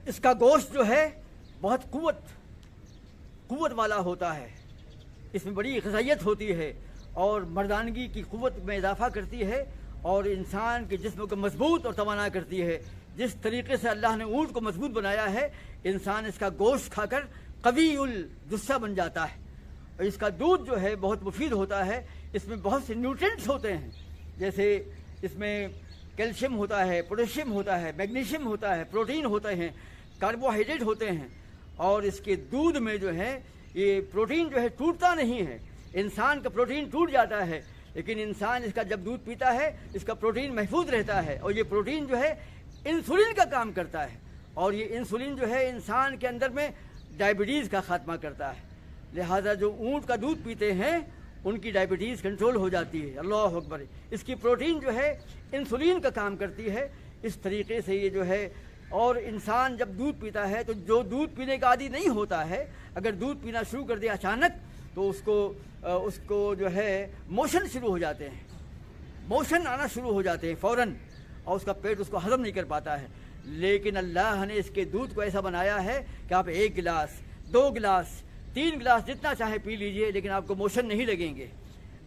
اس کا گوشت جو ہے بہت قوت والا ہوتا ہے، اس میں بڑی غذائیت ہوتی ہے اور مردانگی کی قوت میں اضافہ کرتی ہے اور انسان کے جسم کو مضبوط اور توانا کرتی ہے۔ جس طریقے سے اللہ نے اونٹ کو مضبوط بنایا ہے، انسان اس کا گوشت کھا کر قوی الجثہ بن جاتا ہے، اور اس کا دودھ جو ہے بہت مفید ہوتا ہے۔ اس میں بہت سے نیوٹرینٹس ہوتے ہیں، جیسے اس میں کیلشیم ہوتا ہے، پوٹیشیم ہوتا ہے، میگنیشیم ہوتا ہے، پروٹین ہوتے ہیں، کاربوہائیڈریٹ ہوتے ہیں، اور اس کے دودھ میں جو ہے یہ پروٹین جو ہے ٹوٹتا نہیں ہے۔ انسان کا پروٹین ٹوٹ جاتا ہے، لیکن انسان اس کا جب دودھ پیتا ہے اس کا پروٹین محفوظ رہتا ہے، اور یہ پروٹین جو ہے انسولین کا کام کرتا ہے، اور یہ انسولین جو ہے انسان کے اندر میں ڈائبٹیز کا خاتمہ کرتا ہے۔ لہذا جو اونٹ کا دودھ پیتے ہیں ان کی ڈائبٹیز کنٹرول ہو جاتی ہے۔ اللہ اکبر! اس کی پروٹین جو ہے انسولین کا کام کرتی ہے۔ اس طریقے سے یہ جو ہے، اور انسان جب دودھ پیتا ہے تو جو دودھ پینے کا عادی نہیں ہوتا ہے، اگر دودھ پینا شروع کر دے اچانک تو اس کو جو ہے موشن شروع ہو جاتے ہیں، موشن آنا شروع ہو جاتے ہیں فوراً، اور اس کا پیٹ اس کو ہضم نہیں کر پاتا ہے۔ لیکن اللہ نے اس کے دودھ کو ایسا بنایا ہے کہ آپ 1 گلاس 2 گلاس 3 گلاس جتنا چاہے پی لیجئے، لیکن آپ کو موشن نہیں لگیں گے۔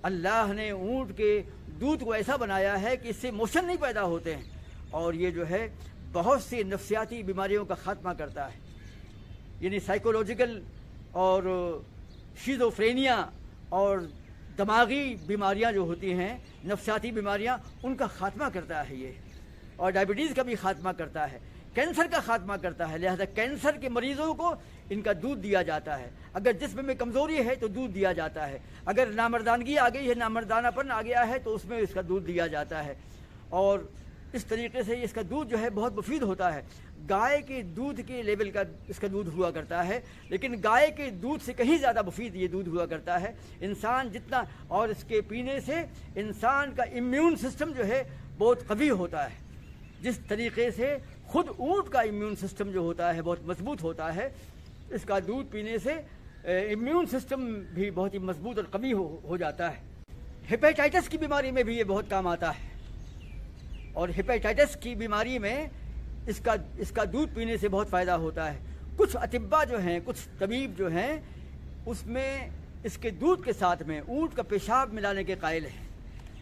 اللہ نے اونٹ کے دودھ کو ایسا بنایا ہے کہ اس سے موشن نہیں پیدا ہوتے ہیں، اور یہ جو ہے بہت سی نفسیاتی بیماریوں کا خاتمہ کرتا ہے، یعنی سائیکولوجیکل اور شیزوفرینیا اور دماغی بیماریاں جو ہوتی ہیں، نفسیاتی بیماریاں، ان کا خاتمہ کرتا ہے یہ، اور ڈائبٹیز کا بھی خاتمہ کرتا ہے، کینسر کا خاتمہ کرتا ہے۔ لہذا کینسر کے مریضوں کو ان کا دودھ دیا جاتا ہے۔ اگر جسم میں کمزوری ہے تو دودھ دیا جاتا ہے، اگر نامردانگی آ گئی ہے، نامردانہ پن آ گیا ہے تو اس میں اس کا دودھ دیا جاتا ہے، اور اس طریقے سے اس کا دودھ جو ہے بہت مفید ہوتا ہے۔ گائے کے دودھ کے لیول کا اس کا دودھ ہوا کرتا ہے، لیکن گائے کے دودھ سے کہیں زیادہ مفید یہ دودھ ہوا کرتا ہے۔ انسان جتنا، اور اس کے پینے سے انسان کا امیون سسٹم جو ہے بہت قوی ہوتا ہے، جس طریقے سے خود اونٹ کا امیون سسٹم جو ہوتا ہے بہت مضبوط ہوتا ہے۔ اس کا دودھ پینے سے امیون سسٹم بھی بہت ہی مضبوط اور قوی ہو جاتا ہے۔ ہیپیٹائٹس کی بیماری میں بھی یہ بہت کام آتا ہے، اور ہیپیٹائٹس کی بیماری میں اس کا دودھ پینے سے بہت فائدہ ہوتا ہے۔ کچھ اطباء جو ہیں، کچھ طبیب جو ہیں، اس میں اس کے دودھ کے ساتھ میں اونٹ کا پیشاب ملانے کے قائل ہیں۔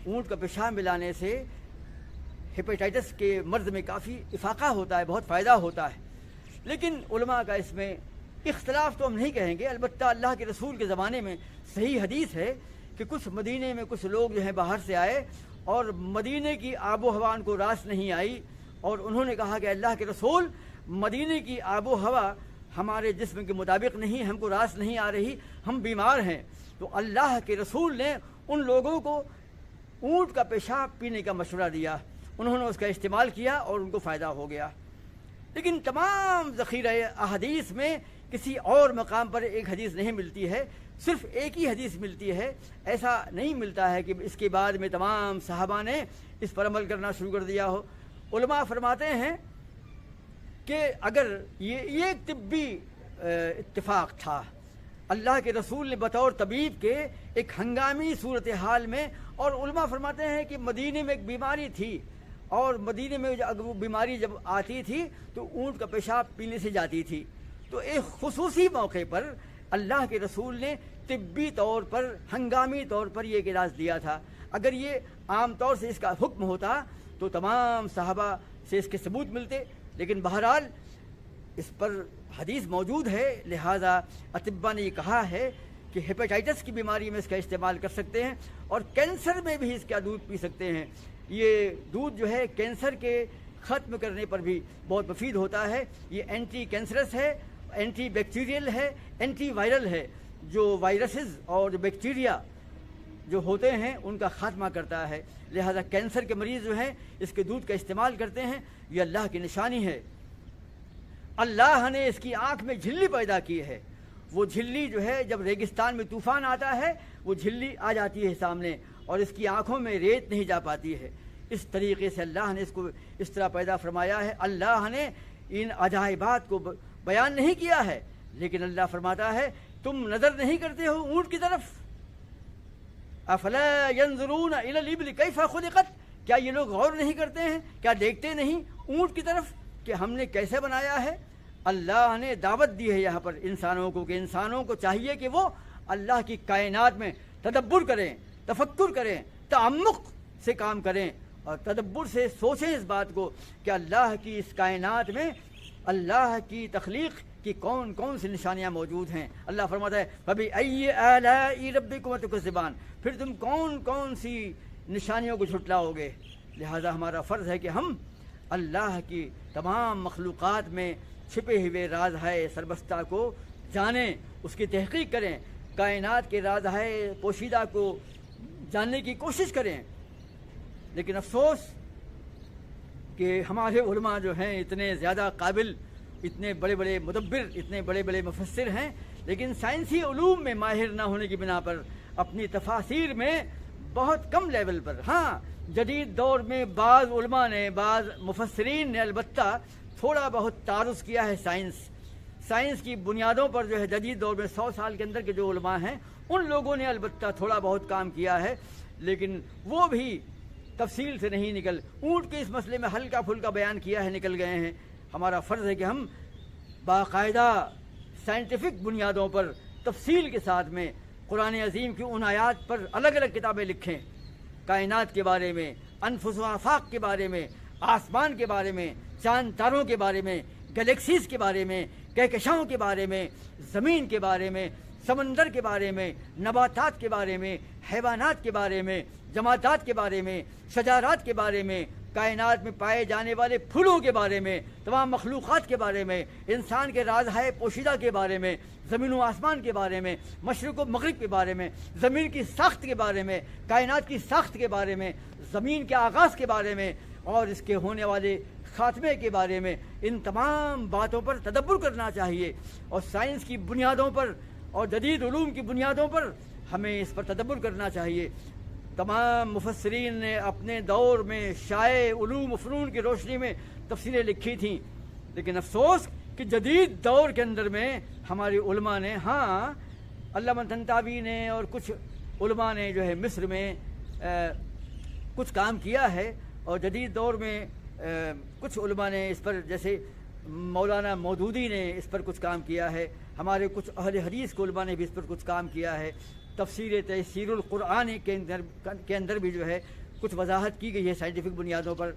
اونٹ کا پیشاب ملانے سے ہیپیٹائٹس کے مرض میں کافی افاقہ ہوتا ہے، بہت فائدہ ہوتا ہے۔ لیکن علماء کا اس میں اختلاف تو ہم نہیں کہیں گے، البتہ اللہ کے رسول کے زمانے میں صحیح حدیث ہے کہ کچھ مدینے میں کچھ لوگ جو ہیں باہر سے آئے، اور مدینے کی آب و ہوا ان کو راس نہیں آئی، اور انہوں نے کہا کہ اللہ کے رسول، مدینے کی آب و ہوا ہمارے جسم کے مطابق نہیں، ہم کو راس نہیں آ رہی، ہم بیمار ہیں۔ تو اللہ کے رسول نے ان لوگوں کو اونٹ کا پیشاب پینے کا مشورہ دیا، انہوں نے اس کا استعمال کیا اور ان کو فائدہ ہو گیا۔ لیکن تمام ذخیرہ احادیث میں کسی اور مقام پر ایک حدیث نہیں ملتی ہے، صرف ایک ہی حدیث ملتی ہے۔ ایسا نہیں ملتا ہے کہ اس کے بعد میں تمام صحابہ نے اس پر عمل کرنا شروع کر دیا ہو۔ علماء فرماتے ہیں کہ اگر یہ ایک طبی اتفاق تھا، اللہ کے رسول نے بطور طبیب کے ایک ہنگامی صورتحال میں، اور علماء فرماتے ہیں کہ مدینے میں ایک بیماری تھی، اور مدینے میں وہ بیماری جب آتی تھی تو اونٹ کا پیشاب پینے سے جاتی تھی، تو ایک خصوصی موقع پر اللہ کے رسول نے طبی طور پر، ہنگامی طور پر یہ علاج دیا تھا۔ اگر یہ عام طور سے اس کا حکم ہوتا تو تمام صحابہ سے اس کے ثبوت ملتے، لیکن بہرحال اس پر حدیث موجود ہے، لہذا اطباء نے یہ کہا ہے کہ ہیپیٹائٹس کی بیماری میں اس کا استعمال کر سکتے ہیں، اور کینسر میں بھی اس کا دودھ پی سکتے ہیں۔ یہ دودھ جو ہے کینسر کے ختم کرنے پر بھی بہت مفید ہوتا ہے۔ یہ اینٹی کینسرس ہے، اینٹی بیکٹیریل ہے، اینٹی وائرل ہے، جو وائرسز اور بیکٹیریا جو ہوتے ہیں ان کا خاتمہ کرتا ہے۔ لہذا کینسر کے مریض جو ہیں اس کے دودھ کا استعمال کرتے ہیں، یہ اللہ کی نشانی ہے۔ اللہ نے اس کی آنکھ میں جھلی پیدا کی ہے، وہ جھلی جو ہے جب ریگستان میں طوفان آتا ہے وہ جھلی آ جاتی ہے سامنے، اور اس کی آنکھوں میں ریت نہیں جا پاتی ہے۔ اس طریقے سے اللہ نے اس کو اس طرح پیدا فرمایا ہے۔ اللہ نے ان عجائبات کو بیان نہیں کیا ہے، لیکن اللہ فرماتا ہے تم نظر نہیں کرتے ہو اونٹ کی طرف؟ افلا ينظرون الى الابل كيف خلقت، کیا یہ لوگ غور نہیں کرتے ہیں، کیا دیکھتے نہیں اونٹ کی طرف کہ ہم نے کیسے بنایا ہے؟ اللہ نے دعوت دی ہے یہاں پر انسانوں کو کہ انسانوں کو چاہیے کہ وہ اللہ کی کائنات میں تدبر کریں، تفکر کریں، تعمق سے کام کریں اور تدبر سے سوچیں اس بات کو کہ اللہ کی اس کائنات میں اللہ کی تخلیق کی کون کون سی نشانیاں موجود ہیں۔ اللہ فرماتا ہے فَبِأَيِّ آلَاءِ رَبِّكُمَا تُكَذِّبَانِ، پھر تم کون کون سی نشانیوں کو جھٹلاؤ گے۔ لہذا ہمارا فرض ہے کہ ہم اللہ کی تمام مخلوقات میں چھپے ہوئے راز ہے سربستہ کو جانیں، اس کی تحقیق کریں، کائنات کے راز ہے پوشیدہ کو جاننے کی کوشش کریں۔ لیکن افسوس کہ ہمارے علماء جو ہیں اتنے زیادہ قابل، اتنے بڑے بڑے مدبر، اتنے بڑے بڑے مفسر ہیں، لیکن سائنسی علوم میں ماہر نہ ہونے کی بنا پر اپنی تفاسیر میں بہت کم لیول پر، ہاں جدید دور میں بعض علماء نے، بعض مفسرین نے البتہ تھوڑا بہت تعارض کیا ہے سائنس کی بنیادوں پر جو ہے جدید دور میں 100 سال کے اندر کے جو علماء ہیں ان لوگوں نے البتہ تھوڑا بہت کام کیا ہے، لیکن وہ بھی تفصیل سے نہیں نکل، اونٹ کے اس مسئلے میں ہلکا پھلکا بیان کیا ہے، نکل گئے ہیں۔ ہمارا فرض ہے کہ ہم باقاعدہ سائنٹیفک بنیادوں پر تفصیل کے ساتھ میں قرآن عظیم کی ان آیات پر الگ الگ کتابیں لکھیں، کائنات کے بارے میں، انفس و آفاق کے بارے میں، آسمان کے بارے میں، چاند تاروں کے بارے میں، گلیکسیز کے بارے میں، کہکشاؤں کے بارے میں، زمین کے بارے میں، سمندر کے بارے میں، نباتات کے بارے میں، حیوانات کے بارے میں، جمادات کے بارے میں، شجرات کے بارے میں، کائنات میں پائے جانے والے پھولوں کے بارے میں، تمام مخلوقات کے بارے میں، انسان کے رازہائے پوشیدہ کے بارے میں، زمین و آسمان کے بارے میں، مشرق و مغرب کے بارے میں، زمین کی ساخت کے بارے میں، کائنات کی ساخت کے بارے میں، زمین کے آغاز کے بارے میں اور اس کے ہونے والے خاتمے کے بارے میں، ان تمام باتوں پر تدبر کرنا چاہیے اور سائنس کی بنیادوں پر اور جدید علوم کی بنیادوں پر ہمیں اس پر تدبر کرنا چاہیے۔ تمام مفسرین نے اپنے دور میں شائع علوم و فنون کی روشنی میں تفسیریں لکھی تھیں، لیکن افسوس کہ جدید دور کے اندر میں ہمارے علماء نے، ہاں علامہ طنطاوی نے اور کچھ علماء نے جو ہے مصر میں کچھ کام کیا ہے، اور جدید دور میں کچھ علماء نے اس پر، جیسے مولانا مودودی نے اس پر کچھ کام کیا ہے، ہمارے کچھ اہل حدیث کے علماء نے بھی اس پر کچھ کام کیا ہے۔ تفسیر تیسیر القرآن کے اندر بھی جو ہے کچھ وضاحت کی گئی ہے سائنٹیفک بنیادوں پر،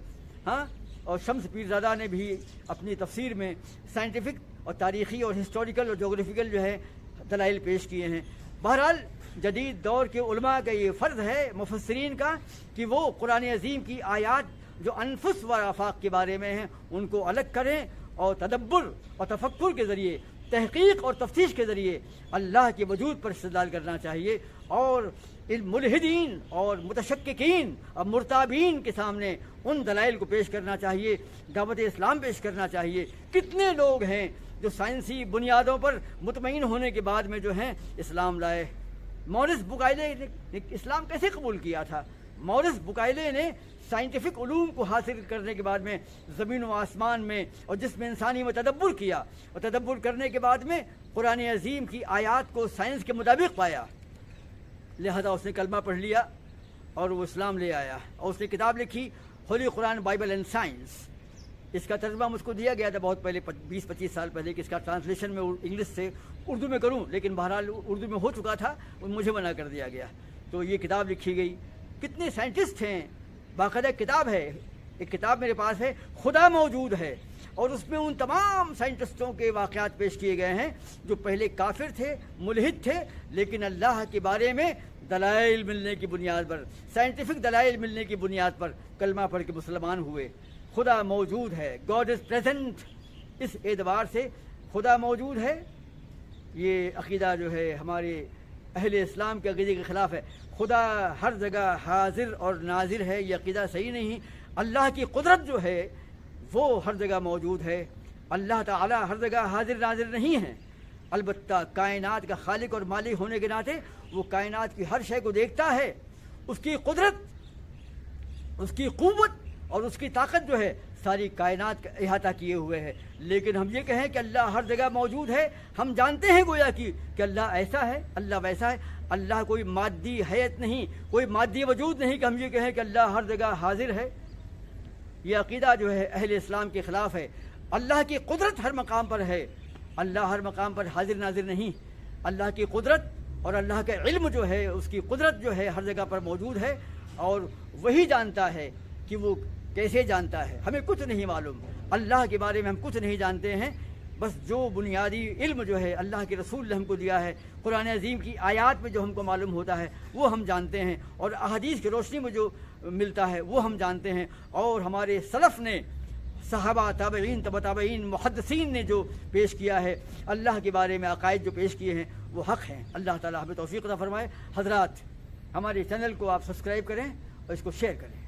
ہاں، اور شمس پیرزادہ نے بھی اپنی تفسیر میں سائنٹیفک اور تاریخی اور ہسٹوریکل اور جغرافیکل جو ہے دلائل پیش کیے ہیں۔ بہرحال جدید دور کے علماء کا یہ فرض ہے، مفسرین کا، کہ وہ قرآن عظیم کی آیات جو انفس و آفاق کے بارے میں ہیں ان کو الگ کریں اور تدبر اور تفکر کے ذریعے، تحقیق اور تفتیش کے ذریعے اللہ کے وجود پر استدلال کرنا چاہیے اور ملحدین اور متشککین اور مرتابین کے سامنے ان دلائل کو پیش کرنا چاہیے، دعوت اسلام پیش کرنا چاہیے۔ کتنے لوگ ہیں جو سائنسی بنیادوں پر مطمئن ہونے کے بعد میں جو ہیں اسلام لائے۔ مورس بکائلے نے اسلام کیسے قبول کیا تھا؟ مورس بکائلے نے سائنٹیفک علوم کو حاصل کرنے کے بعد میں زمین و آسمان میں اور جسم انسانی میں تدبر کیا، اور تدبر کرنے کے بعد میں قرآن عظیم کی آیات کو سائنس کے مطابق پایا، لہذا اس نے کلمہ پڑھ لیا اور وہ اسلام لے آیا، اور اس نے کتاب لکھی ہولی قرآن بائبل اینڈ سائنس۔ اس کا ترجمہ مجھ کو دیا گیا تھا بہت پہلے، 20-25 سال پہلے، کہ اس کا ٹرانسلیشن میں انگلش سے اردو میں کروں، لیکن بہرحال اردو میں ہو چکا تھا، مجھے منع کر دیا گیا، تو یہ کتاب لکھی گئی۔ کتنے سائنٹسٹ ہیں، باقاعدہ کتاب ہے، ایک کتاب میرے پاس ہے، خدا موجود ہے، اور اس میں ان تمام سائنٹسٹوں کے واقعات پیش کیے گئے ہیں جو پہلے کافر تھے، ملحد تھے، لیکن اللہ کے بارے میں دلائل ملنے کی بنیاد پر، سائنٹیفک دلائل ملنے کی بنیاد پر کلمہ پڑھ کے مسلمان ہوئے۔ خدا موجود ہے، گاڈ از پریزنٹ، اس اعتبار سے خدا موجود ہے۔ یہ عقیدہ جو ہے ہمارے اہل اسلام کے عقیدے کے خلاف ہے۔ خدا ہر جگہ حاضر اور ناظر ہے، یہ عقیدہ صحیح نہیں۔ اللہ کی قدرت جو ہے وہ ہر جگہ موجود ہے، اللہ تعالی ہر جگہ حاضر ناظر نہیں ہے، البتہ کائنات کا خالق اور مالک ہونے کے ناطے وہ کائنات کی ہر شے کو دیکھتا ہے، اس کی قدرت، اس کی قوت اور اس کی طاقت جو ہے ساری کائنات کا احاطہ کیے ہوئے ہے۔ لیکن ہم یہ کہیں کہ اللہ ہر جگہ موجود ہے، ہم جانتے ہیں گویا کہ اللہ ایسا ہے، اللہ ویسا ہے، اللہ کوئی مادی حیت نہیں، کوئی مادی وجود نہیں کہ ہم یہ کہیں کہ اللہ ہر جگہ حاضر ہے۔ یہ عقیدہ جو ہے اہل اسلام کے خلاف ہے۔ اللہ کی قدرت ہر مقام پر ہے، اللہ ہر مقام پر حاضر ناظر نہیں، اللہ کی قدرت اور اللہ کا علم جو ہے، اس کی قدرت جو ہے ہر جگہ پر موجود ہے، اور وہی جانتا ہے کہ وہ کیسے جانتا ہے، ہمیں کچھ نہیں معلوم، اللہ کے بارے میں ہم کچھ نہیں جانتے ہیں، بس جو بنیادی علم جو ہے اللہ کے رسول نے ہم کو دیا ہے، قرآن عظیم کی آیات میں جو ہم کو معلوم ہوتا ہے وہ ہم جانتے ہیں، اور احادیث کی روشنی میں جو ملتا ہے وہ ہم جانتے ہیں، اور ہمارے سلف نے، صحابہ، تابعین، تبع تابعین، محدثین نے جو پیش کیا ہے اللہ کے بارے میں عقائد جو پیش کیے ہیں وہ حق ہیں۔ اللہ تعالیٰ ہمیں توفیق عطا فرمائے۔ حضرات، ہمارے چینل کو آپ سبسکرائب کریں اور اس کو شیئر کریں۔